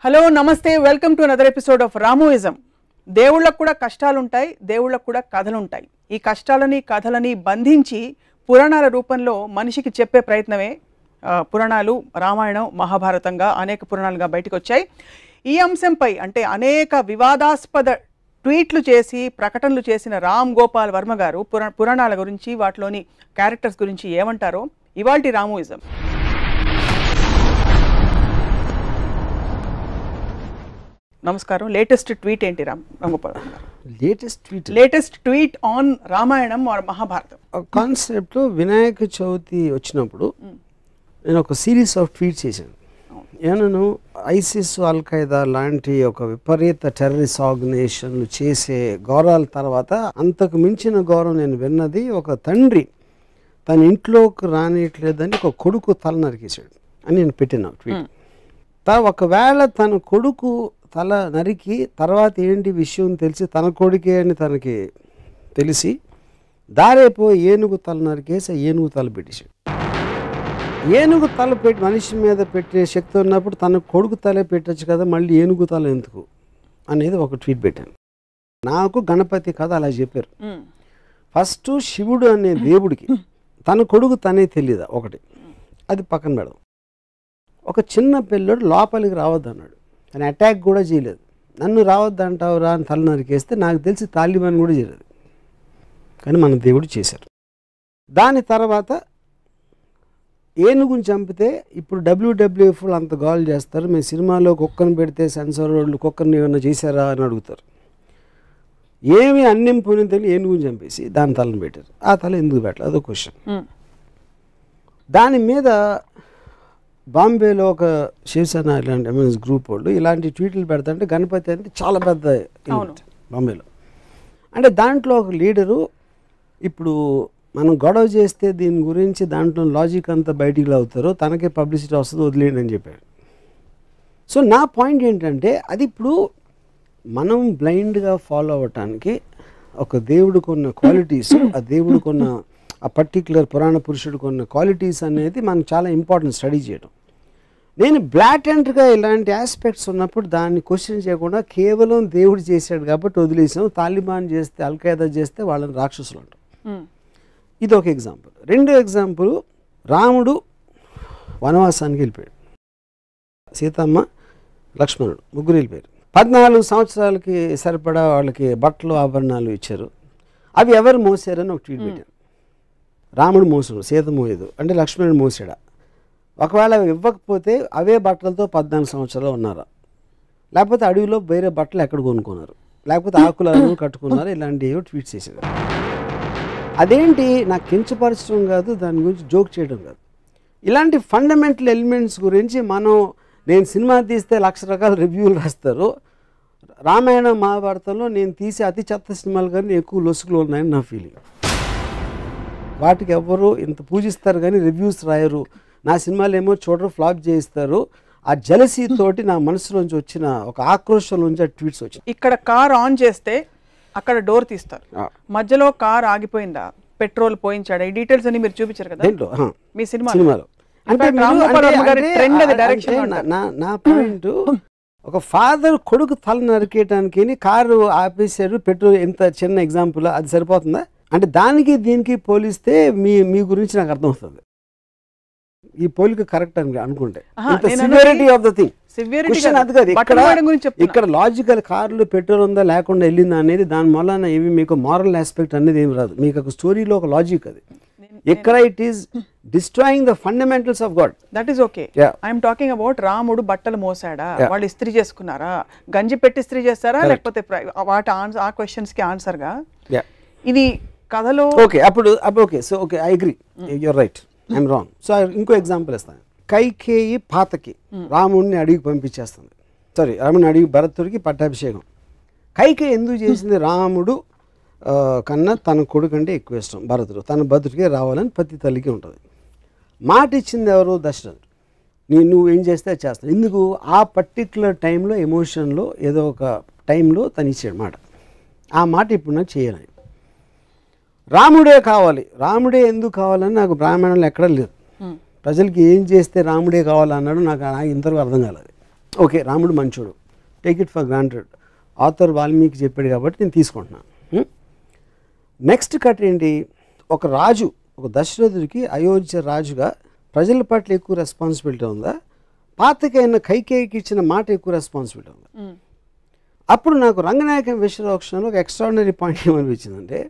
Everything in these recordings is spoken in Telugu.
హలో నమస్తే welcome to another episode of రామోయిజం. దేవుళ్ళకు కూడా కష్టాలు ఉంటాయి, దేవుళ్ళకు కూడా కథలు ఉంటాయి. ఈ కష్టాలని కథలని బంధించి పురాణాల రూపంలో మనిషికి చెప్పే ప్రయత్నమే పురాణాలు. రామాయణం, మహాభారతంగా అనేక పురాణాలుగా బయటకు వచ్చాయి. ఈ అంశంపై అంటే అనేక వివాదాస్పద ట్వీట్లు చేసి ప్రకటనలు చేసిన రామ్ గోపాల్ వర్మ గారు పురాణాల గురించి, వాటిలోని క్యారెక్టర్స్ గురించి ఏమంటారో ఇవాల్టి రామోయిజం. నమస్కారం. లేటెస్ట్ ట్వీట్ ఏంటి రామ్ గోపాల్ గారు? Latest tweet on Ramayanam or Mahabharatam కాన్సెప్ట్లో వినాయక చవితి వచ్చినప్పుడు నేను ఒక సిరీస్ ఆఫ్ ట్వీట్స్ చేశాను. ఏమన్నాను, ఐసిస్, అల్ ఖైదా లాంటి ఒక విపరీత టెర్రరిస్ట్ ఆర్గనైజేషన్లు చేసే గౌరవాల తర్వాత అంతకు మించిన గౌరవం నేను విన్నది, ఒక తండ్రి తన ఇంట్లోకి రానియట్లేదని ఒక కొడుకు తల నరికేశాడు అని నేను పెట్టిన ట్వీట్. ఒకవేళ తన కొడుకు తల నరికి తర్వాత ఏంటి విషయం తెలిసి తన కొడుకే అని తనకి తెలిసి దారేపో ఏనుగు తల నరికేసి ఏనుగు తల పెట్టేశాడు. ఏనుగు తల పెట్టి మనిషి మీద పెట్టే శక్తి ఉన్నప్పుడు తన కొడుకు తలే పెట్టచ్చు కదా, మళ్ళీ ఏనుగు తల ఎందుకు అనేది ఒక ట్వీట్ పెట్టాను. నాకు గణపతి కథ అలా చెప్పారు. ఫస్ట్ శివుడు అనే దేవుడికి తన కొడుకు తనే తెలియదా ఒకటి, అది పక్కన పెడదాం. ఒక చిన్న పిల్లడు లోపలికి రావద్దు అన్నాడు, అని అటాక్ కూడా చేయలేదు. నన్ను రావద్దు అంటావురా అని తల నరికేస్తే నాకు తెలిసి తాలిబాన్ కూడా చేయలేదు, కానీ మన దేవుడు చేశారు. దాని తర్వాత ఏనుగుని చంపితే ఇప్పుడు WWF అంత గోల్ చేస్తారు, మేము సినిమాలో కుక్కను పెడితే సెన్సార్ వాళ్ళు కుక్కర్ని ఏమన్నా చేశారా అని అడుగుతారు. ఏమి అన్నింపుని తెలియని ఏనుగుని చంపేసి దాని తలను పెట్టారు. ఆ తల ఎందుకు పెట్టాలి అదో క్వశ్చన్. దాని మీద బాంబేలో ఒక శివసేన ఇలాంటి ఎంఎస్ గ్రూప్ వాళ్ళు ఇలాంటి ట్వీట్లు పెడతాంటే గణపతి అంటే చాలా పెద్ద ఈవెంట్ బాంబేలో. అంటే దాంట్లో ఒక లీడరు ఇప్పుడు మనం గొడవ చేస్తే దీని గురించి దాంట్లో లాజిక్ అంతా బయటికి అవుతారో తనకే పబ్లిసిటీ వస్తుంది, వదిలేయండి అని చెప్పాడు. సో నా పాయింట్ ఏంటంటే అది ఇప్పుడు మనం బ్లైండ్గా ఫాలో అవ్వటానికి ఒక దేవుడికి ఉన్న క్వాలిటీస్, ఆ దేవుడికి ఉన్న ఆ పర్టిక్యులర్ పురాణ పురుషుడికి ఉన్న క్వాలిటీస్ అనేది మనకు చాలా ఇంపార్టెంట్ స్టడీ చేయడం. నేను బ్లాటెంట్గా ఇలాంటి ఆస్పెక్ట్స్ ఉన్నప్పుడు దాన్ని క్వశ్చన్ చేయకుండా కేవలం దేవుడు చేశాడు కాబట్టి వదిలేసాం, తాలిబాన్ చేస్తే అల్ ఖైదా చేస్తే వాళ్ళని రాక్షసులు అంటాం. ఇది ఒక ఎగ్జాంపుల్. రెండో ఎగ్జాంపుల్, రాముడు వనవాసానికి వెళ్ళిపోయాడు, సీతమ్మ లక్ష్మణుడు ముగ్గురు వెళ్ళిపోయారు. 14 సంవత్సరాలకి సరిపడా వాళ్ళకి బట్టలు ఆభరణాలు ఇచ్చారు. అవి ఎవరు మోసారని ఒక ట్వీట్ పెట్టారు. రాముడు మోసాడు, సీత మోయదు అంటే లక్ష్మణుడు మోసాడా? ఒకవేళ ఇవ్వకపోతే అవే బట్టలతో 14 సంవత్సరాలు ఉన్నారా? లేకపోతే అడవిలో వేరే బట్టలు ఎక్కడ కొనుక్కున్నారు? లేకపోతే ఆకులను కట్టుకున్నారు? ఇలాంటివి ట్వీట్స్ చేశారు. అదేంటి నాకు కించపరచడం కాదు, దాని గురించి జోక్ చేయడం కాదు. ఇలాంటి ఫండమెంటల్ ఎలిమెంట్స్ గురించి నేను సినిమా తీస్తే 1,00,000 రకాల రివ్యూలు రాస్తారు. రామాయణ మహాభారతంలో నేను తీసే అతి చెత్త సినిమాలు కానీ ఎక్కువ లొసుగులు ఉన్నాయని నా ఫీలింగ్. వాటికి ఎవరు ఇంత పూజిస్తారు కానీ రివ్యూస్ రాయరు. నా సినిమాలు ఏమో చూడరు, ఫ్లాప్ చేయిస్తారు. ఆ జలసీ తోటి నా మనసులోంచి వచ్చిన ఒక ఆక్రోషం నుంచి ఆ ట్వీట్స్ వచ్చాయి. ఇక్కడ కార్ ఆన్ చేస్తే అక్కడ డోర్ తీస్తారు, మధ్యలో కార్ ఆగిపోయిందా, పెట్రోల్ పోయించాడా, ఈ డీటెయిల్స్ అని మీరు చూపించారు కదా మీ సినిమాలో. అంటే నా పాయింట్, ఒక ఫాదర్ కొడుకు తల నరికేయటానికి కారు ఆపేశాడు, పెట్రోల్, ఎంత చిన్న ఎగ్జాంపుల్, అది సరిపోతుందా? అంటే దానికి దీనికి పోలిస్తే మీ గురించి నాకు అర్థమవుతుంది. ఈ పోలిక కరెక్ట్ అని అనుకుంటే severity of the thing question అది కాదు. ఇక్కడ లాజికల్ కార్లు పెట్రోల్ ఉందా లేకుండా వెళ్ళిందా అనేది దాని వలన ఏమి మీకు మారల్ ఆస్పెక్ట్ అనేది ఏమి రాదు. మీకు ఒక స్టోరీలో ఒక లాజిక్ అది. ఇక్కడ it is destroying the fundamentals of God. That is okay. I'm talking about రాముడు బట్టలు మోసాడా, వాళ్ళు ఇస్త్రీ చేసుకున్నారా, గంజి పెట్టి ఇస్త్రీ చేస్తారా, లేకపోతే వాటి ఆ క్వశ్చన్స్ కి ఆన్సర్ గా ఇది కథలో ఓకే. అప్పుడు okay, so okay, I agree, you're right, I'm wrong. So ఇంకో ఎగ్జాంపుల్ ఇస్తాను. కైకేయి పాతకి రాముడిని అడిగి పంపించేస్తుంది, సారీ రాముడిని అడిగి భరతుడికి పట్టాభిషేకం. కైకేయి ఎందుకు చేసింది? రాముడు కన్నా తన కొడుకు అంటే ఎక్కువ ఇష్టం భరతుడు, తన భరతుడికే రావాలని ప్రతి తల్లికి ఉంటుంది. మాట ఇచ్చింది ఎవరు? దశరథుడు. నువ్వు ఏం చేస్తే అది చేస్తాను. ఎందుకు? ఆ పర్టిక్యులర్ టైంలో ఎమోషన్లో ఏదో ఒక టైంలో తను ఇచ్చాడు మాట. ఆ మాట ఇప్పుడు నాకు చేయాలని. రాముడే కావాలి, రాముడే ఎందుకు కావాలని నాకు బ్రాహ్మణులు ఎక్కడా లేదు. ప్రజలకి ఏం చేస్తే రాముడే కావాలన్నాడు నాకు ఇంతవరకు అర్థం కాలేదు. ఓకే రాముడు మంచోడు, take it for granted, author Valmiki చెప్పాడు కాబట్టి నేను తీసుకుంటున్నాను. నెక్స్ట్ కట్ ఏంటి, ఒక రాజు, ఒక దశరథుడికి అయోధ్య రాజుగా ప్రజల పట్ల ఎక్కువ రెస్పాన్సిబిలిటీ ఉందా, పాతకైన కైకేయికి ఇచ్చిన మాట ఎక్కువ రెస్పాన్సిబిలిటీ ఉందా? అప్పుడు నాకు రంగనాయకం విశ్వరోక్షణలో ఒక ఎక్స్ట్రాడినరీ పాయింట్ ఏమనిపించిందంటే,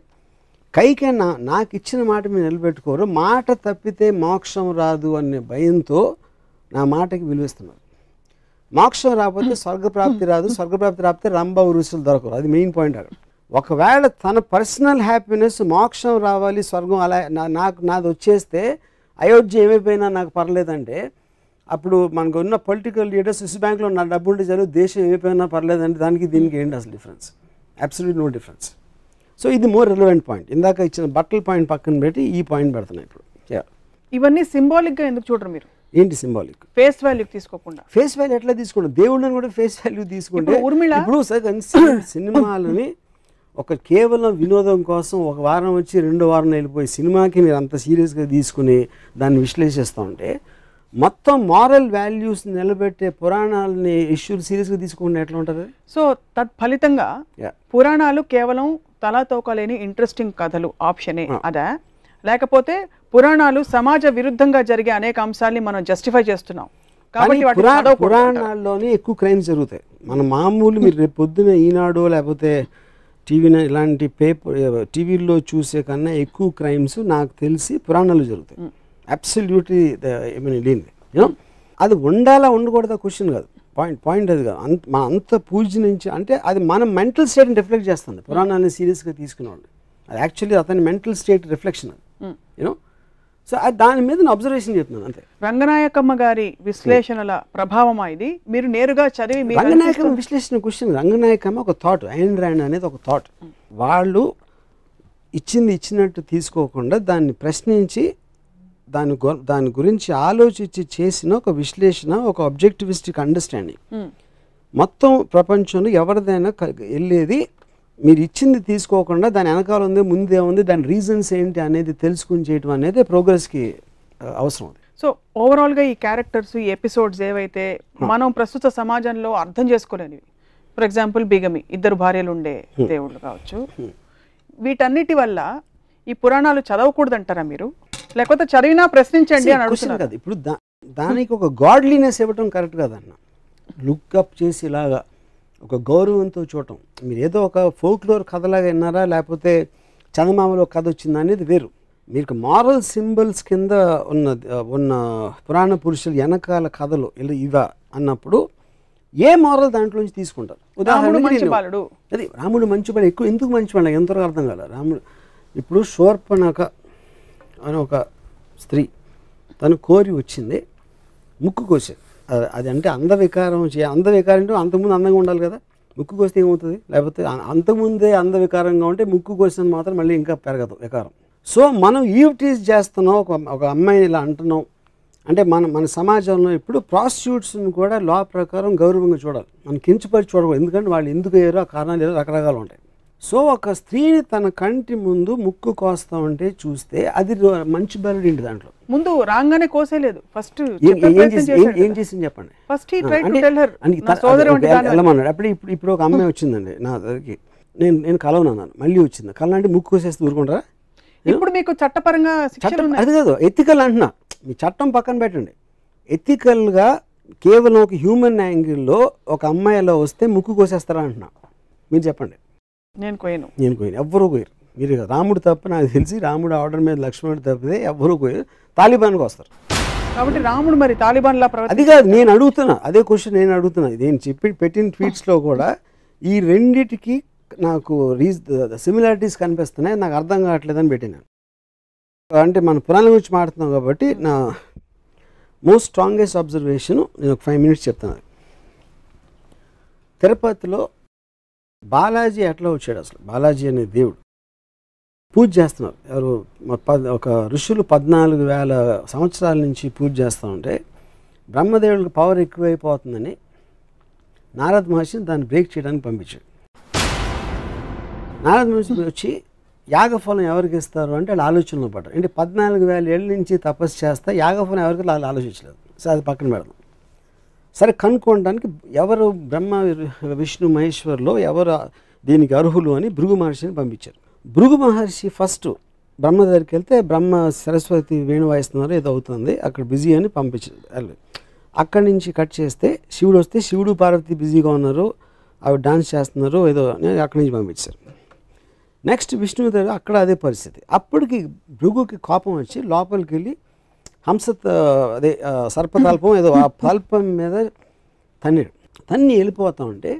కైకేయి నాకు ఇచ్చిన మాట మీరు నిలబెట్టుకోరు, మాట తప్పితే మోక్షం రాదు అనే భయంతో నా మాటకి విలువిస్తున్నారు. మోక్షం రాకపోతే స్వర్గప్రాప్తి రాదు, స్వర్గప్రాప్తి రాకపోతే రంభ ఉరుసులు దొరకరు. అది మెయిన్ పాయింట్ అక్కడ. ఒకవేళ తన పర్సనల్ హ్యాపీనెస్ మోక్షం రావాలి, స్వర్గం అలా నాది వచ్చేస్తే అయోధ్య ఏమైపోయినా నాకు పర్లేదంటే, అప్పుడు మనకు ఉన్న పొలిటికల్ లీడర్స్ స్విస్ బ్యాంక్లో నా డబ్బు ఉంటే చాలు, దేశం ఏమైపోయినా పర్లేదంటే దానికి దీనికి ఏంటి అసలు difference? Absolute no difference. So ఇది మోర్ రిలవెంట్ పాయింట్. ఇందాక ఇచ్చిన బట్టల పాయింట్ పక్కన పెట్టి ఈ పాయింట్ పెడుతున్నాయి ఇప్పుడు. ఇవన్నీ సింబాలిక్గా ఎందుకు చూడరు మీరు? ఏంటి సింబాలిక్? ఫేస్ వాల్యూ తీసుకోకుండా. ఫేస్ వాల్యూ ఎట్లా తీసుకుంటాం? దేవుళ్ళని కూడా ఫేస్ వాల్యూ తీసుకుంటే ఇప్పుడు సినిమాలని ఒక కేవలం వినోదం కోసం ఒక వారం వచ్చి 2వ వారం వెళ్ళిపోయి సినిమాకి మీరు అంత సీరియస్గా తీసుకుని దాన్ని విశ్లేషిస్తూ ఉంటే, మొత్తం మారల్ వాల్యూస్ నిలబెట్టే పురాణాలని ఇష్యూలు సీరియస్గా తీసుకుంటే ఎట్లా ఉంటుంది? సో తత్ఫలితంగా పురాణాలు కేవలం తలాతోకలేని ఇంట్రెస్టింగ్ కథలు ఆప్షనే అదా, లేకపోతే పురాణాలు సమాజ విరుద్ధంగా జరిగే అనేక అంశాలని మనం జస్టిఫై చేస్తున్నాం కాబట్టి పురాణాల్లోనే ఎక్కువ క్రైమ్స్ జరుగుతాయి. మన మామూలు మీరు రేపు పొద్దున ఈనాడు లేకపోతే ఇలాంటి టీవీల్లో చూసే కన్నా ఎక్కువ క్రైమ్స్ నాకు తెలిసి పురాణాలు జరుగుతాయి. అబ్సల్యూట్లీ లేనిది. అది ఉండాలా ఉండకూడదా క్వశ్చన్ కాదు, పాయింట్ అది కాదు. మన అంత పూజ నుంచి అంటే అది మన మెంటల్ స్టేట్ని రిఫ్లెక్ట్ చేస్తుంది. పురాణాన్ని సీరియస్గా తీసుకునేవాళ్ళు అది యాక్చువల్లీ అతని మెంటల్ స్టేట్ రిఫ్లెక్షన్ అది. యూనో, సో దాని మీద నేను అబ్జర్వేషన్ చెప్తున్నాను అంతే. రంగనాయకమ్మ గారి విశ్లేషణల ప్రభావం ఇది మీరు నేరుగా చదివి. రంగనాయకమ్మ విశ్లేషణ క్వశ్చన్, రంగనాయకమ్మ ఒక థాట్, ఐన్ ర్యాండ్ అనేది ఒక థాట్. వాళ్ళు ఇచ్చినట్టు తీసుకోకుండా దాన్ని ప్రశ్నించి దాని గురించి ఆలోచించి చేసిన ఒక విశ్లేషణ, ఒక ఆబ్జెక్టివిస్టిక్ అండర్స్టాండింగ్. మొత్తం ప్రపంచంలో ఎవరిదైనా వెళ్ళేది మీరు ఇచ్చింది తీసుకోకుండా దాని వెనకాల ఉంది, ముందే ఉంది, దాని రీజన్స్ ఏంటి అనేది తెలుసుకుని చేయటం అనేది ప్రోగ్రెస్కి అవసరం. సో ఓవరాల్గా ఈ క్యారెక్టర్స్, ఈ ఎపిసోడ్స్ ఏవైతే మనం ప్రస్తుత సమాజంలో అర్థం చేసుకోలేనివి, ఫర్ ఎగ్జాంపుల్ బిగమి, 2 భార్యలు ఉండే దేవుళ్ళు కావచ్చు, వీటన్నిటి వల్ల ఈ పురాణాలు చదవకూడదంటారా మీరు, లేకపోతే చదివినా ప్రశ్నించండి అని అడుగుతున్నారు కదా? ఇప్పుడు దానికి ఒక గాడ్లీనెస్ ఇవ్వటం కరెక్ట్ కాదన్న. లుక్అప్ చేసి ఇలాగా ఒక గౌరవంతో చూడటం. మీరు ఏదో ఒక ఫోక్లోర్ కథలాగా విన్నారా, లేకపోతే చందమామలో కథ వచ్చిందా అనేది వేరు. మీకు మారల్ సింబల్స్ కింద ఉన్న పురాణ పురుషులు వెనకాల కథలు ఇవా అన్నప్పుడు ఏ మారల్ దాంట్లోంచి తీసుకుంటారు? ఉదాహరణకి అది రాముడు మంచివాడు, ఎక్కువ ఎందుకు మంచివాడు ఎంతవరకు అర్థం కాదు. రాముడు ఇప్పుడు శూర్పణఖ అని ఒక స్త్రీ, తను కోరి వచ్చింది, ముక్కు కోసేది. అది అంటే అందవికారం అంటే అంతకుముందు అందంగా ఉండాలి కదా, ముక్కు కోస్తే ఏమవుతుంది? లేకపోతే అంతకుముందే అందవికారంగా ఉంటే ముక్కు కోసిన మాత్రం మళ్ళీ ఇంకా పెరగదు వికారం. సో మనం ఈవ్టీజ్ చేస్తున్నాం, ఒక అమ్మాయిని ఇలా అంటున్నాం అంటే మన సమాజంలో ఇప్పుడు ప్రాస్టిట్యూట్స్ని కూడా లా ప్రకారం గౌరవంగా చూడాలి, మనం కించపరిచి చూడకూడదు. ఎందుకంటే వాళ్ళు ఎందుకు అయ్యారో ఆ కారణాలు ఏదో రకరకాలు ఉంటాయి. సో ఒక స్త్రీని తన కంటి ముందు ముక్కు కోస్తా ఉంటే చూస్తే అది మంచి బలుడు ఏంటి? దాంట్లో ముందు రాగానే కోసేలేదు, ఫస్ట్ ఏం చేసింది చెప్పండి. వెళ్ళమన్నాడు. ఇప్పుడు ఒక అమ్మాయి వచ్చిందండి నా దగ్గరికి, నేను కలవనన్నాను, మళ్ళీ వచ్చింది కలంటే ముక్కు కోసేస్తే ఊరుకుంటారా? ఇప్పుడు మీకు చట్టపరంగా అది కాదు, ఎథికల్ అంటున్నా. మీ చట్టం పక్కన పెట్టండి, ఎథికల్గా కేవలం ఒక హ్యూమన్ యాంగిల్లో ఒక అమ్మాయిలో వస్తే ముక్కు కోసేస్తారా అంటున్నా. మీరు చెప్పండి. నేను కోయను, ఎవ్వరూ కోయరు. మీరు రాముడు తప్ప నాకు తెలిసి రాముడు ఆర్డర్ మీద లక్ష్మణుడు తప్పితే ఎవ్వరూ కోయరు. తాలిబాన్కి వస్తారు కాబట్టి రాముడు మరి తాలిబాన్ లా అది కాదు నేను అడుగుతున్నా, అదే క్వశ్చన్ నేను అడుగుతున్నా. నేను పెట్టిన ట్వీట్స్లో కూడా ఈ రెండిటికి నాకు సిమిలారిటీస్ కనిపిస్తున్నాయి, నాకు అర్థం కావట్లేదని పెట్టినాను. అంటే మన పురాణం గురించి మాట్లాడుతున్నాం కాబట్టి నా మోస్ట్ స్ట్రాంగెస్ట్ అబ్జర్వేషన్ నేను ఒక 5 minutes చెప్తాను. తిరుపతిలో బాలాజీ ఎట్లా వచ్చాడు? అసలు బాలాజీ అనే దేవుడు పూజ చేస్తున్నారు. ఎవరు ఒక ఋషులు 14,000 సంవత్సరాల నుంచి పూజ చేస్తూ ఉంటే బ్రహ్మదేవుడికి పవర్ ఎక్కువైపోతుందని నారద మహర్షిని దాన్ని బ్రేక్ చేయడానికి పంపించాడు. నారద మహర్షి వచ్చి యాగఫలం ఎవరికి ఇస్తారు అంటే వాళ్ళు ఆలోచనలో పడ్డారు. అంటే 14,000 ఏళ్ళ నుంచి తపస్సు చేస్తే యాగఫలం ఎవరికి వాళ్ళు ఆలోచించలేదు. సో అది పక్కన పెడదాం. సరే కనుక్కోవడానికి ఎవరు బ్రహ్మ విష్ణు మహేశ్వర్లో ఎవరు దీనికి అర్హులు అని భృగు మహర్షిని పంపించారు. భృగు మహర్షి ఫస్ట్ బ్రహ్మ దగ్గరికి వెళ్తే బ్రహ్మ సరస్వతి వేణు వాయిస్తున్నారు ఏదో అవుతుంది అక్కడ బిజీ అని పంపించారు. అక్కడి నుంచి కట్ చేస్తే శివుడు వస్తే శివుడు పార్వతి బిజీగా ఉన్నారు, అవి డాన్స్ చేస్తున్నారు ఏదో అక్కడి నుంచి పంపించారు. నెక్స్ట్ విష్ణువు దగ్గర అక్కడ అదే పరిస్థితి. అప్పటికి భృగుకి కోపం వచ్చి లోపలికి వెళ్ళి అదే సర్పతల్పం ఏదో ఆ తల్పం మీద తన్ని వెళ్ళిపోతా ఉంటే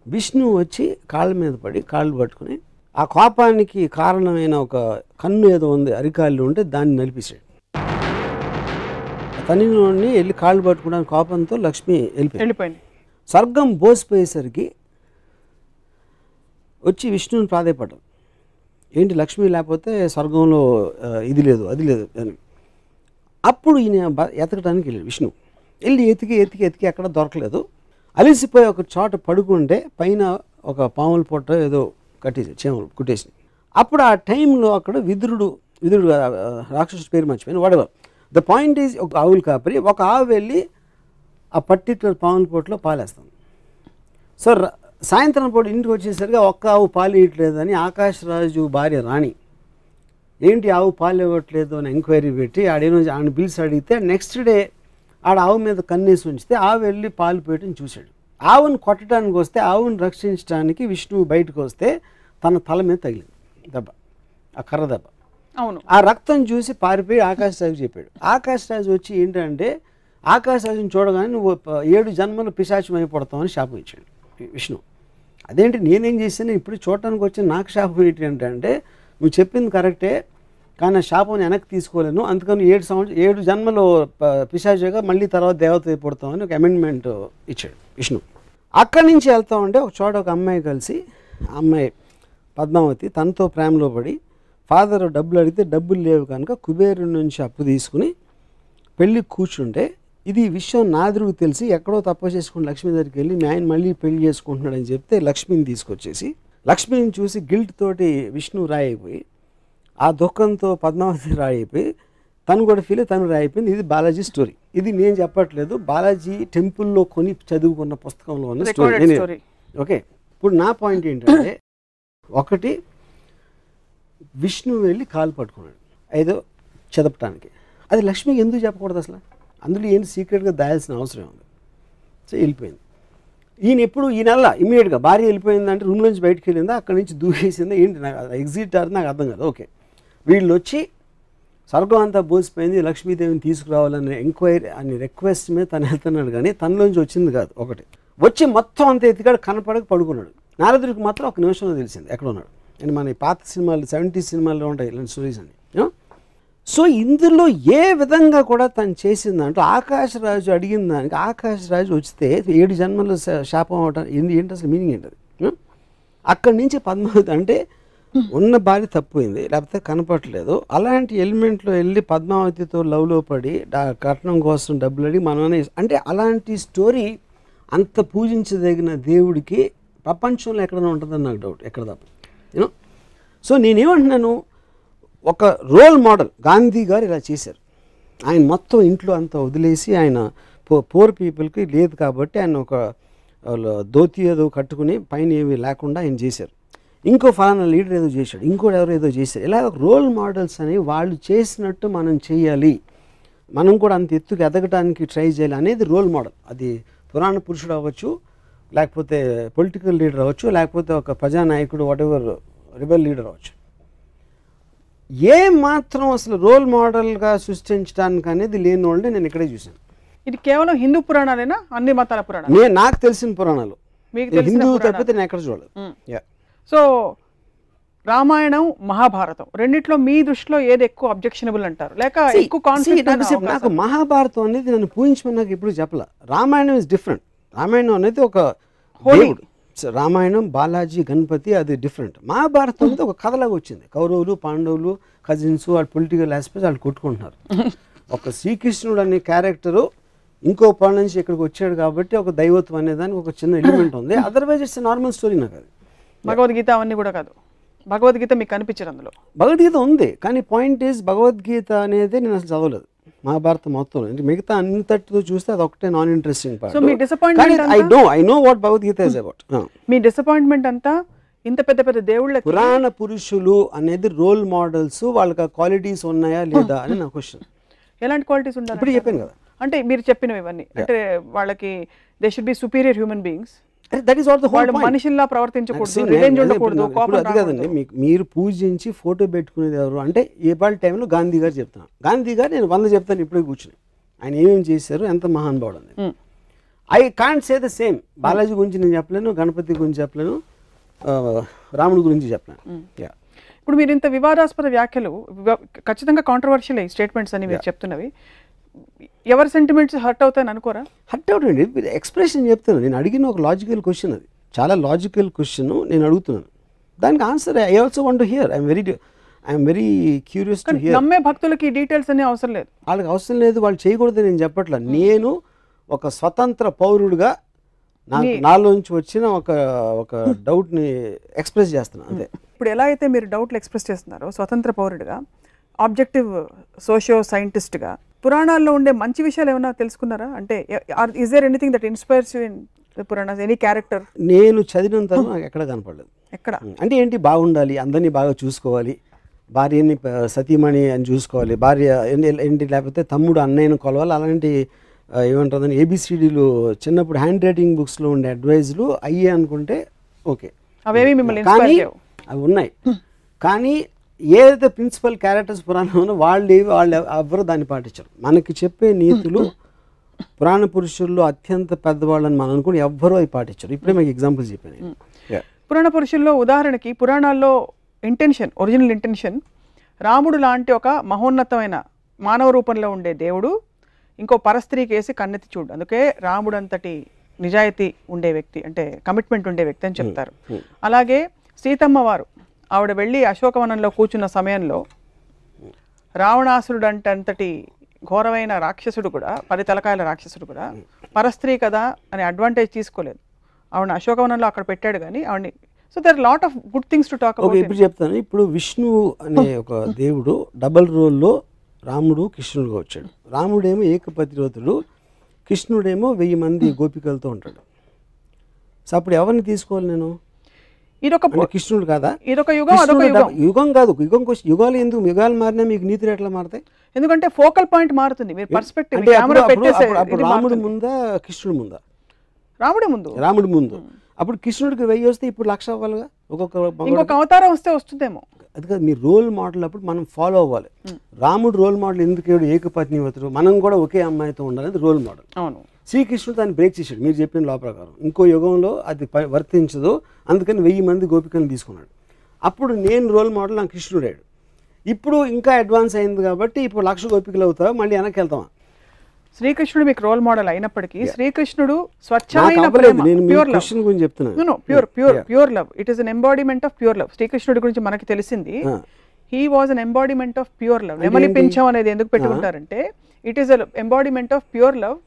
విష్ణువు వచ్చి కాళ్ళ మీద పడి కాళ్ళు పట్టుకుని ఆ కోపానికి కారణమైన ఒక కన్ను ఏదో ఉంది అరికాళ్ళు ఉంటే దాన్ని నలిపేశాడు. తనని వెళ్ళి కాళ్ళు పట్టుకోవడానికి కోపంతో లక్ష్మి వెళ్ళిపోయింది. స్వర్గం బోసిపోయేసరికి వచ్చి విష్ణువుని ప్రాధేయపడ్డారు. ఏంటి లక్ష్మి లేకపోతే స్వర్గంలో ఇది లేదు అది లేదు అని. అప్పుడు ఈయన ఎతకడానికి వెళ్ళాడు విష్ణు. వెళ్ళి ఎతికి ఎక్కడ దొరకలేదు. అలిసిపోయి ఒక చోట పడుకుంటే పైన ఒక పాముల పొట్ట ఏదో కట్టేసి చేమలు కుట్టేసి. అప్పుడు ఆ టైంలో అక్కడ విదురుడు రాక్షసుడి పేరు మర్చిపోయింది వాడెవర్. ద పాయింట్ ఈజ్ ఒక ఆవులు కాపరి ఒక ఆవు వెళ్ళి ఆ పర్టికులర్ పాముల పొట్టలో పాలేస్తాం. సో సాయంత్రం పూట ఇంటికి వచ్చేసరికి ఒక్క ఆవు పాలు ఇవ్వట్లేదని ఆకాశరాజు భార్య రాణి ఏంటి ఆవు పాలు ఇవ్వట్లేదు అని ఎంక్వైరీ పెట్టి ఆడేమో పిలిచి అడిగితే నెక్స్ట్ డే ఆడ ఆవు మీద కన్నేసి ఉంచితే ఆవు వెళ్ళి పాలు పెట్టని చూశాడు. ఆవును కొట్టడానికి వస్తే ఆవును రక్షించడానికి విష్ణువు బయటకు వస్తే తన తల మీద తగిలింది దెబ్బ, ఆ కర్ర దెబ్బ. అవును. ఆ రక్తం చూసి పారిపోయి ఆకాశరాజు చెప్పాడు. ఆకాశరాజు వచ్చి ఏంటంటే ఆకాశరాజుని చూడగానే నువ్వు 7 జన్మలు పిశాచం అయిపోతావని శాపం ఇచ్చాడు విష్ణు. అదేంటి నేనేం చేశాను ఇప్పుడు చూడటానికి వచ్చి నాకు శాపం ఏంటి అంటే నువ్వు చెప్పింది కరెక్టే కానీ ఆ శాపం వెనక్కి తీసుకోలేను, అందుకని 7 జన్మలు పిశాచిగా మళ్ళీ తర్వాత దేవత అయిపోతామని ఒక అమెండ్మెంట్ ఇచ్చాడు విష్ణు. అక్కడి నుంచి వెళ్తా ఉంటే ఒక చోట ఒక అమ్మాయి కలిసి ఆ అమ్మాయి పద్మావతి తనతో ప్రేమలో పడి ఫాదర్ డబ్బులు అడిగితే డబ్బులు లేవు కనుక కుబేరుడి నుంచి అప్పు తీసుకుని పెళ్ళి కూర్చుంటే ఇది విషయం నాదుడికి తెలిసి ఎక్కడో తప్పు చేసుకుని లక్ష్మి దగ్గరికి వెళ్ళి మీ ఆయన మళ్ళీ పెళ్లి చేసుకుంటున్నాడని చెప్తే లక్ష్మిని తీసుకొచ్చేసి లక్ష్మిని చూసి గిల్ట్ తోటి విష్ణు రాయిపోయి ఆ దుఃఖంతో పద్మావతి రాయిపోయి తను కూడా ఫీల్ తను రాయిపోయింది. ఇది బాలాజీ స్టోరీ. ఇది నేను చెప్పట్లేదు, బాలాజీ టెంపుల్లో కొని చదువుకున్న పుస్తకంలో ఉన్న స్టోరీ. ఓకే, ఇప్పుడు నా పాయింట్ ఏంటంటే ఒకటి విష్ణు వెళ్ళి కాలు పట్టుకున్నాడు ఏదో చదపటానికి. అది లక్ష్మికి ఎందుకు చెప్పకూడదు అసలు? అందులో ఏంటి సీక్రెట్గా దాయాల్సిన అవసరం ఉంది. సో వెళ్ళిపోయింది. ఈయన ఎప్పుడు ఈ నెల ఇమీడియట్గా భార్య వెళ్ళిపోయిందంటే రూమ్ నుంచి బయటకు వెళ్ళిందా అక్కడి నుంచి దూకేసిందా ఏంటి నాకు ఎగ్జిట్ అది నాకు అర్థం కాదు. ఓకే, వీళ్ళు వచ్చి స్వర్గం అంతా బోసిపోయింది లక్ష్మీదేవిని తీసుకురావాలని ఎంక్వైరీ అని రిక్వెస్ట్ మీద తను వెళ్తున్నాడు కానీ తనలోంచి వచ్చింది కాదు. ఒకటి వచ్చి మొత్తం అంత ఎత్తికాడు కనపడక పడుకున్నాడు. నారదుడికి మాత్రం ఒక నిమిషంలో తెలిసింది ఎక్కడ ఉన్నాడు. అండ్ మన పాత సినిమాలు 70s సినిమాల్లో ఉంటాయి ఇలాంటి స్టోరీస్ అని. సో ఇందులో ఏ విధంగా కూడా తను చేసిందంటూ ఆకాశరాజు అడిగిన దానికి ఆకాశరాజు వస్తే 7 జన్మలు శాపం అవటం ఏంటి అసలు మీనింగ్ ఏంటది? అక్కడి నుంచి పద్మావతి అంటే ఉన్న భార్య తప్పిపోయింది లేకపోతే కనపడలేదు అలాంటి ఎలిమెంట్లో వెళ్ళి పద్మావతితో లవ్లో పడి కట్నం కోసం డబ్బులు అడిగి మనమే అంటే అలాంటి స్టోరీ అంత పూజించదగిన దేవుడికి ప్రపంచంలో ఎక్కడైనా ఉంటుందని నాకు డౌట్. ఎక్కడ తప్ప సో నేనేమంటున్నాను, ఒక రోల్ మోడల్ గాంధీ గారు ఇలా చేశారు. ఆయన మొత్తం ఇంట్లో అంతా వదిలేసి ఆయన పూర్ పీపుల్కి లేదు కాబట్టి ఆయన ఒక ధోతి ఏదో కట్టుకుని పైన ఏమీ లేకుండా ఆయన చేశారు. ఇంకో ఫలానా లీడర్ ఏదో చేశాడు, ఇంకోటి ఎవరో ఏదో చేశారు. ఇలా రోల్ మోడల్స్ అని వాళ్ళు చేసినట్టు మనం చేయాలి, మనం కూడా అంత ఎత్తుకు ఎదగడానికి ట్రై చేయాలి అనేది రోల్ మోడల్. అది పురాణ పురుషుడు అవ్వచ్చు, లేకపోతే పొలిటికల్ లీడర్ అవ్వచ్చు, లేకపోతే ఒక ప్రజానాయకుడు వాటెవర్ రిబెల్ లీడర్ అవ్వచ్చు. ఏ మాత్రం అసలు రోల్ మోడల్గా సృష్టించడానికి అనేది లేని వాళ్ళని నేను ఇక్కడే చూశాను. ఇది కేవలం హిందూ పురాణాలేనా అన్ని మతాల పురాణాలు? నాకు తెలిసిన పురాణాలు హిందూ తప్పితే నేను ఎక్కడ చూడలేదు. సో రామాయణం మహాభారతం రెండిట్లో మీ దృష్టిలో ఏది ఎక్కువ అబ్జెక్షనబుల్ అంటారు లేక ఎక్కువ కాన్ఫ్లిక్ట్? నాకు మహాభారతం అనేది నన్ను పూజించమని నాకు ఎప్పుడు చెప్పలే. Ramayanam is different. రామాయణం అనేది ఒక దేవుడు, రామాయణం బాలాజీ గణపతి అది డిఫరెంట్. మహాభారతం అనేది ఒక కథలాగా వచ్చింది. కౌరవులు పాండవులు కజిన్స్ వాళ్ళ పొలిటికల్ ఆస్పెక్ట్స్ వాళ్ళు కొట్టుకుంటున్నారు. ఒక శ్రీకృష్ణుడు అనే క్యారెక్టరు ఇంకో పని నుంచి ఇక్కడికి వచ్చాడు కాబట్టి ఒక దైవత్వం అనేదానికి ఒక చిన్న ఎలిమెంట్ ఉంది. Otherwise it's normal story. నాకు అది భగవద్గీత అవన్నీ కూడా కాదు. భగవద్గీత మీకు కనిపించరు అందులో? భగవద్గీత ఉంది కానీ పాయింట్ ఈజ్ భగవద్గీత అనేది నేను అసలు చదవలేదు. మహాభారతం మొత్తం అంటే మిగతా అంతటితో చూస్తే అది ఒకటే non interesting part. So me disappointment I know what Bhagavad Gita is about. Me disappointment అంతా ఇంత పెద్ద పెద్ద దేవుళ్ళకి పురాణ పురుషులు అనేది రోల్ మోడల్స్, వాళ్ళకి క్వాలిటీస్ ఉన్నాయా లేదా అని నా క్వశ్చన్. ఎలాంటి క్వాలిటీస్ ఉండాలి ఇప్పుడు చెప్పాను కదా, అంటే మీరు చెప్పినవి ఇవన్నీ అంటే వాళ్ళకి they should be superior human beings. That is all the whole point. మనుషుల్లా ప్రవర్తించకూడదు, రివెంజ్ ఉండకూడదు, కోపం అది కాదండి. మీరు పూజించి ఫోటో పెట్టుకునేది ఎవరు అంటే ఏపాటి టైంలో గాంధీ గారు చెప్తున్నాను. గాంధీ గారు నేను 100 చెప్తాను ఇప్పుడే కూర్చుని, ఆయన ఏమేమి చేశారు, ఎంత మహానుభావుడు అని. I can't say the same. Balaji గురించి నేను చెప్పలేను, గణపతి గురించి చెప్పలేను, రాముడి గురించి చెప్పలేను. ఇప్పుడు మీరు ఇంత వివాదాస్పద వ్యాఖ్యలు, ఖచ్చితంగా కాంట్రవర్షియల్ స్టేట్మెంట్స్ అని మీరు చెప్తున్నవి, ఎవరి సెంటిమెంట్స్ హర్ట్ అవుతాయని అనుకోరా? హర్ట్ అవుతుంది. ఎక్స్ప్రెషన్ చెప్తాను. నేను అడిగిన ఒక లాజికల్ క్వశ్చన్, అది చాలా లాజికల్ క్వశ్చన్ నేను అడుగుతున్నాను. దానికి answer I also want to hear. I'm very curious to hear. నమ్మే భక్తులకి డీటెయిల్స్ అన్ని అవసరం లేదు, వాళ్ళకి అవసరం లేదు, వాళ్ళు చేయకూడదు నేను చెప్పట్లేదు. నేను ఒక స్వతంత్ర పౌరుడుగా నాలోంచి వచ్చిన ఒక డౌట్ని ఎక్స్ప్రెస్ చేస్తున్నాను అంతే. ఇప్పుడు ఎలా అయితే మీరు డౌట్లు ఎక్స్ప్రెస్ చేస్తున్నారో స్వతంత్ర పౌరుడిగా, ఆబ్జెక్టివ్ సోషియో సైంటిస్ట్గా, పురాణాల్లో ఉండే మంచి విషయాలు ఏమైనా తెలుసుకున్నారా? అంటే is there anything that inspires you in the Puranas, any character? నేను చదివినంత నాకు ఎక్కడ కనపడలేదు. ఎక్కడ అంటే ఏంటి, బాగుండాలి, అందరినీ బాగా చూసుకోవాలి, భార్యని సతీమణి అని చూసుకోవాలి, భార్య ఏంటి లేకపోతే తమ్ముడు అన్నయ్యను కొలవాలి, అలాంటి ఏమంటుందని ఏబిసిడీలు చిన్నప్పుడు హ్యాండ్ రైటింగ్ బుక్స్లో ఉండే అడ్వైజులు అయ్యే అనుకుంటే ఓకే, అవేవి మిమ్మల్ని కానీ అవి ఉన్నాయి. కానీ ఏదైతే ప్రిన్సిపల్ క్యారెక్టర్స్ పురాణంలో వాళ్ళు ఎవరు దాన్ని పాటించరు. మనకి చెప్పే నీతులు పురాణ పురుషుల్లో అత్యంత పెద్దవాళ్ళని మనం అనుకుని ఎవ్వరూ అవి పాటించరు. ఇప్పుడే మీకు ఎగ్జాంపుల్స్ చెప్పాను. పురాణ పురుషుల్లో ఉదాహరణకి, పురాణాల్లో ఇంటెన్షన్, ఒరిజినల్ ఇంటెన్షన్, రాముడు లాంటి ఒక మహోన్నతమైన మానవ రూపంలో ఉండే దేవుడు ఇంకో పరస్త్రీకి వేసి కన్నెత్తి చూడు, అందుకే రాముడు అంతటి నిజాయితీ ఉండే వ్యక్తి, అంటే కమిట్మెంట్ ఉండే వ్యక్తి అని చెప్తారు. అలాగే సీతమ్మ వారు, ఆవిడ వెళ్ళి అశోకవనంలో కూర్చున్న సమయంలో రావణాసురుడు అంతటి ఘోరమైన రాక్షసుడు కూడా, 10 తలకాయల రాక్షసుడు కూడా పరస్త్రీ కదా అని అడ్వాంటేజ్ తీసుకోలేదు. ఆవిడ అశోకవనంలో అక్కడ పెట్టాడు కానీ ఆవిడని. So there lot of good things to talk about. ఇప్పుడు చెప్తాను. ఇప్పుడు విష్ణు అనే ఒక దేవుడు డబల్ రోల్లో రాముడు కృష్ణుడుగా వచ్చాడు. రాముడేమో ఏకపతివ్రతుడు, కృష్ణుడేమో 1000 మంది గోపికలతో ఉంటాడు. సో అప్పుడు ఎవరిని తీసుకోవాలి నేను? ఇదొక కృష్ణుడు కాదా? ఇదొక యుగం, అదొక యుగం. యుగం కాదు, యుగం కోసం. యుగాలు ఎందుకు? యుగాలు మారినా మీకు నీతులు ఎట్లా మారుతాయి? ఎందుకంటే ఫోకల్ పాయింట్ మారుతుంది, మీరు పర్స్పెక్టివ్. అప్పుడు రాముడు ముందా కృష్ణుడు ముందా? రాముడు ముందు. అప్పుడు కృష్ణుడికి 1000 వస్తే ఇప్పుడు 1,00,000 అవ్వాలిగా. ఇంకొక అవతారం వస్తే వస్తుందేమో. అది కాదు, మీ రోల్ మోడల్ అప్పుడు మనం ఫాలో అవ్వాలి. రాముడు రోల్ మోడల్ ఎందుకు ఏకపత్నివ్రతుడు, మనం కూడా ఒకే అమ్మాయితో ఉండాలి, రోల్ మోడల్. అవును. శ్రీకృష్ణుడు దాన్ని బ్రేక్ చేశాడు మీరు చెప్పిన లా ప్రకారం. ఇంకో యుగంలో అది వర్తించదు, అందుకని 1000 మంది గోపికలను తీసుకున్నాడు. అప్పుడు నేను రోల్ మోడల్, నాకు కృష్ణుడాడు. ఇప్పుడు ఇంకా అడ్వాన్స్ అయింది కాబట్టి ఇప్పుడు 1,00,000 గోపికలు అవుతావా, మళ్ళీ వెనక్కి వెళ్తావా? శ్రీకృష్ణుడు మీకు రోల్ మోడల్ అయినప్పటికీ, శ్రీకృష్ణుడు స్వచ్ఛమైన ప్రేమ, ప్యూర్ లవ్. గురించి చెప్తున్నాను. Pure love, it is an embodiment of pure love. శ్రీకృష్ణుడి గురించి మనకి తెలిసింది, he was an embodiment of pure love. నెమలి పింఛం అనేది ఎందుకు పెట్టుకుంటారంటే, it is an embodiment of pure love,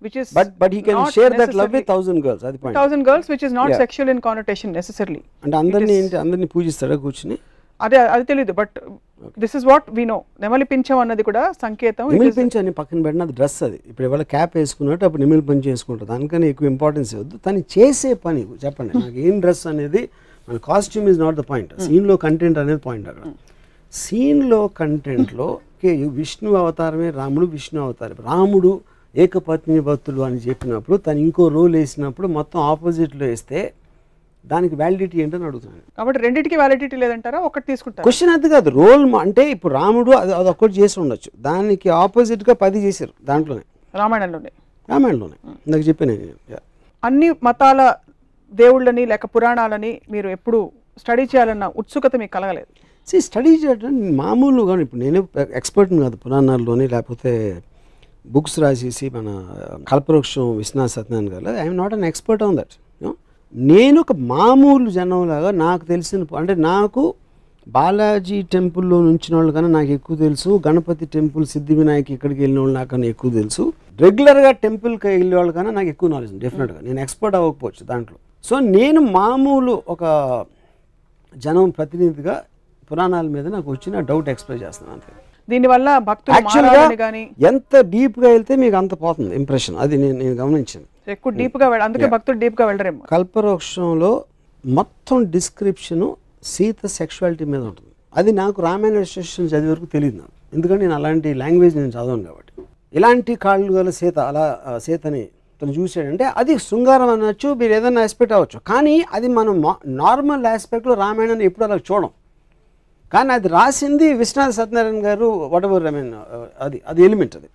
which is but he can share that love with 1,000 girls. Adi point. 1,000 girls, which is not sexual in connotation necessarily. And andarni పూజిస్తాడా కూర్చుని? అది తెలియదు, but this is what we know. నెమలి పింఛం అన్నది కూడా సంకేతం. నెమలి పింఛం అని పక్కన పెట్టిన అది డ్రెస్. అది ఇప్పుడు ఎవరు క్యాప్ వేసుకున్నట్టు అప్పుడు నెమలి పింఛం వేసుకుంటారు. దానికని ఎక్కువ ఇంపార్టెన్స్ ఇవ్వద్దు. తను చేసే పని చెప్పండి నాకు, ఏం డ్రెస్ అనేది మన costume is not the point. సీన్లో కంటెంట్ అనేది పాయింట్. అక్కడ సీన్లో కంటెంట్లో విష్ణు అవతారమే రాముడు, విష్ణు అవతారం. రాముడు ఏకపత్ని భక్తులు అని చెప్పినప్పుడు తను ఇంకో రోల్ వేసినప్పుడు మొత్తం ఆపోజిట్లో వేస్తే దానికి వ్యాలిడిటీ ఏంటని అడుగుతున్నాను. కాబట్టి రెండింటికి వ్యాలిడిటీ లేదంటారా? ఒకటి తీసుకుంటారు. క్వశ్చన్ అది కాదు, రోల్ అంటే ఇప్పుడు రాముడు అది ఒక్కటి చేసి ఉండొచ్చు, దానికి ఆపోజిట్గా 10 చేశారు దాంట్లోనే, రామాయణంలోనే నాకు చెప్పాను. అన్ని మతాల దేవుళ్ళని లేక పురాణాలని మీరు ఎప్పుడు స్టడీ చేయాలన్న ఉత్సుకత మీకు కలగలేదు? స్టడీ చేయడం మామూలుగా, ఇప్పుడు నేను ఎక్స్పర్ట్ని కాదు పురాణాల్లోని, లేకపోతే బుక్స్ రాసేసి మన కల్పవృక్షం విశ్వనాథ్ సత్యనారాయణ గారు, I'm not an expert on that. నేను ఒక మామూలు జనంలాగా నాకు తెలిసిన, అంటే నాకు బాలాజీ టెంపుల్లో నుంచిన వాళ్ళు కన్నా నాకు ఎక్కువ తెలుసు, గణపతి టెంపుల్, సిద్ధి వినాయక్ ఇక్కడికి వెళ్ళిన వాళ్ళు నాకన్నా ఎక్కువ తెలుసు, రెగ్యులర్గా టెంపుల్కి వెళ్ళే వాళ్ళు కన్నా నాకు ఎక్కువ నాలెడ్జ్ డెఫినెట్గా. నేను ఎక్స్పర్ట్ అవ్వకపోవచ్చు దాంట్లో. సో నేను మామూలు ఒక జనం ప్రతినిధిగా పురాణాల మీద నాకు వచ్చిన డౌట్ ఎక్స్ప్రెస్ చేస్తున్నాను అంతే. దీనివల్ల భక్తులు యాక్చువల్గా మారాలని కానీ ఎంత డీప్గా వెళ్తే మీకు అంత పోతుంది ఇంప్రెషన్. అది నేను గమనించాను. ఎక్కువ డీప్గా అందుకే భక్తులు డీప్గా వెళ్ళరేమో. కల్పవృక్షంలో మొత్తం డిస్క్రిప్షను సీత సెక్షువాలిటీ మీద ఉంటుంది. అది నాకు రామాయణ విశేషం చదివే వరకు తెలియదు నాకు, ఎందుకంటే నేను అలాంటి లాంగ్వేజ్ నేను చదవను కాబట్టి. ఇలాంటి కాళ్ళు గల సీత, అలా సీతని తను చూసాడంటే అది శృంగారం అనొచ్చు, మీరు ఏదైనా ఆస్పెక్ట్ అవ్వచ్చు. కానీ అది మనం నార్మల్ ఆస్పెక్ట్లో రామాయణాన్ని ఎప్పుడు అలా చూడం. కానీ అది రాసింది విశ్వనాథ సత్యనారాయణ గారు, వాట్ ఎవర్, ఐ మీన్ అది ఎలిమెంట్ అది.